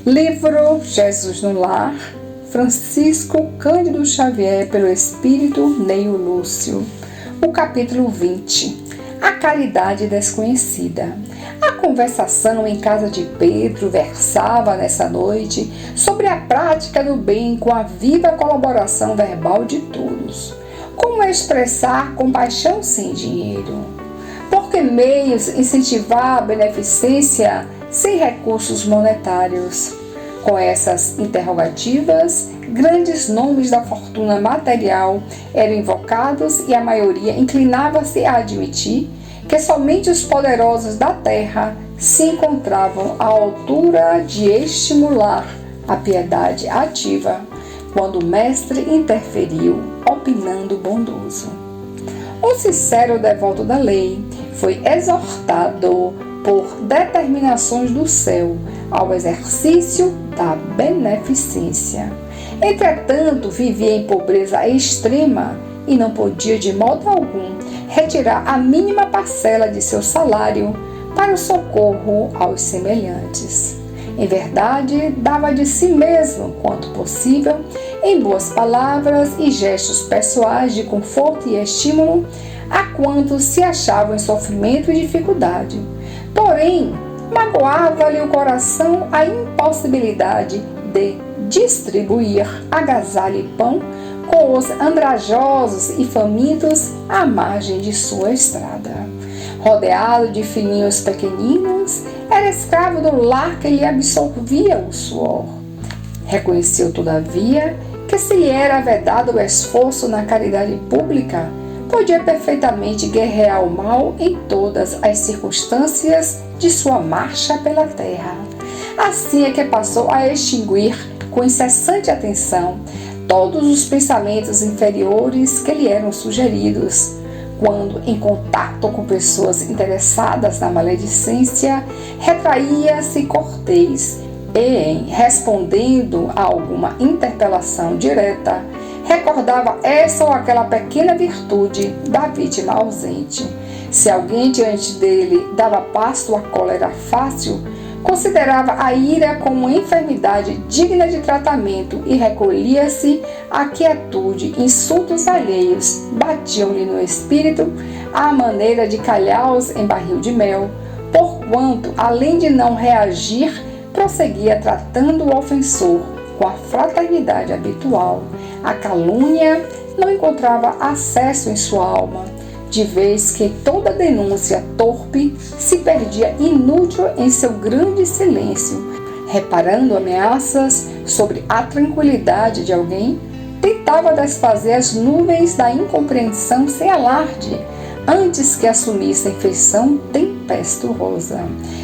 Livro Jesus no Lar, Francisco Cândido Xavier, pelo Espírito Neio Lúcio. O capítulo 20. A caridade desconhecida. A conversação em casa de Pedro versava nessa noite sobre a prática do bem com a viva colaboração verbal de todos. Como expressar compaixão sem dinheiro? Por que meios incentivar a beneficência sem recursos monetários? Com essas interrogativas, grandes nomes da fortuna material eram invocados e a maioria inclinava-se a admitir que somente os poderosos da terra se encontravam à altura de estimular a piedade ativa, quando o mestre interferiu, opinando bondoso. O sincero devoto da lei foi exortado por determinações do céu ao exercício da beneficência. Entretanto, vivia em pobreza extrema e não podia de modo algum retirar a mínima parcela de seu salário para o socorro aos semelhantes. Em verdade, dava de si mesmo, quanto possível, em boas palavras e gestos pessoais de conforto e estímulo a quantos se achavam em sofrimento e dificuldade. Porém, magoava-lhe o coração a impossibilidade de distribuir agasalho e pão com os andrajosos e famintos à margem de sua estrada. Rodeado de filhinhos pequeninos, era escravo do lar que lhe absorvia o suor. Reconheceu, todavia, que se lhe era vedado o esforço na caridade pública, podia perfeitamente guerrear o mal em todas as circunstâncias de sua marcha pela terra. Assim é que passou a extinguir com incessante atenção todos os pensamentos inferiores que lhe eram sugeridos, quando, em contato com pessoas interessadas na maledicência, retraía-se cortês e, em respondendo a alguma interpelação direta, recordava essa ou aquela pequena virtude da vítima ausente. Se alguém diante dele dava pasto à cólera fácil, considerava a ira como uma enfermidade digna de tratamento e recolhia-se à quietude. Insultos alheios batiam-lhe no espírito à maneira de calhaus em barril de mel, porquanto, além de não reagir, prosseguia tratando o ofensor com a fraternidade habitual. A calúnia não encontrava acesso em sua alma, de vez que toda denúncia torpe se perdia inútil em seu grande silêncio. Reparando ameaças sobre a tranquilidade de alguém, tentava desfazer as nuvens da incompreensão sem alarde, antes que assumissem feição tempestuosa.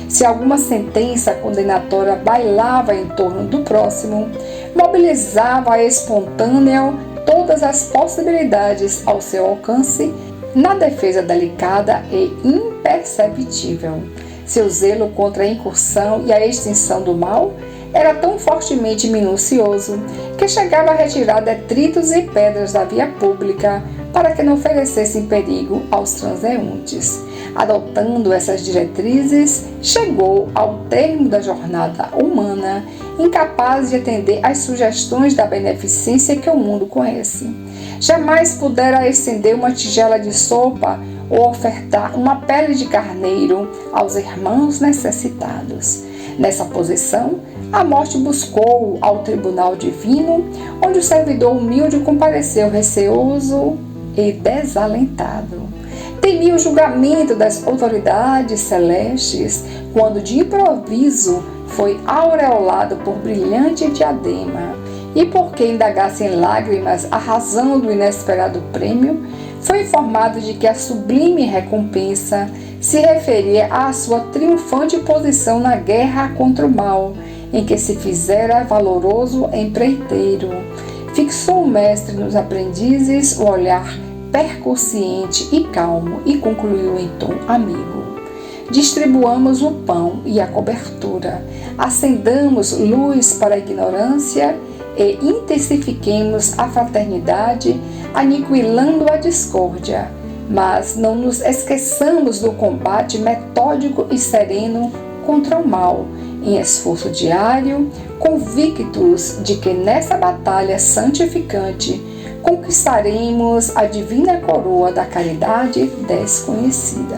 Se alguma sentença condenatória bailava em torno do próximo, mobilizava espontânea todas as possibilidades ao seu alcance na defesa delicada e imperceptível. Seu zelo contra a incursão e a extinção do mal era tão fortemente minucioso que chegava a retirar detritos e pedras da via pública para que não oferecessem perigo aos transeuntes. Adotando essas diretrizes, chegou ao termo da jornada humana, incapaz de atender às sugestões da beneficência que o mundo conhece. Jamais pudera estender uma tigela de sopa ou ofertar uma pele de carneiro aos irmãos necessitados. Nessa posição, a morte buscou-o ao tribunal divino, onde o servidor humilde compareceu receoso e desalentado. Temia o julgamento das autoridades celestes, quando de improviso foi aureolado por brilhante diadema, e porque indagasse em lágrimas a razão do inesperado prêmio, foi informado de que a sublime recompensa se referia à sua triunfante posição na guerra contra o mal, em que se fizera valoroso empreiteiro. Fixou o mestre nos aprendizes o olhar percussiente e calmo e concluiu em tom amigo: distribuamos o pão e a cobertura, acendamos luz para a ignorância e intensifiquemos a fraternidade, aniquilando a discórdia. Mas não nos esqueçamos do combate metódico e sereno contra o mal, em esforço diário, convictos de que nessa batalha santificante conquistaremos a divina coroa da caridade desconhecida.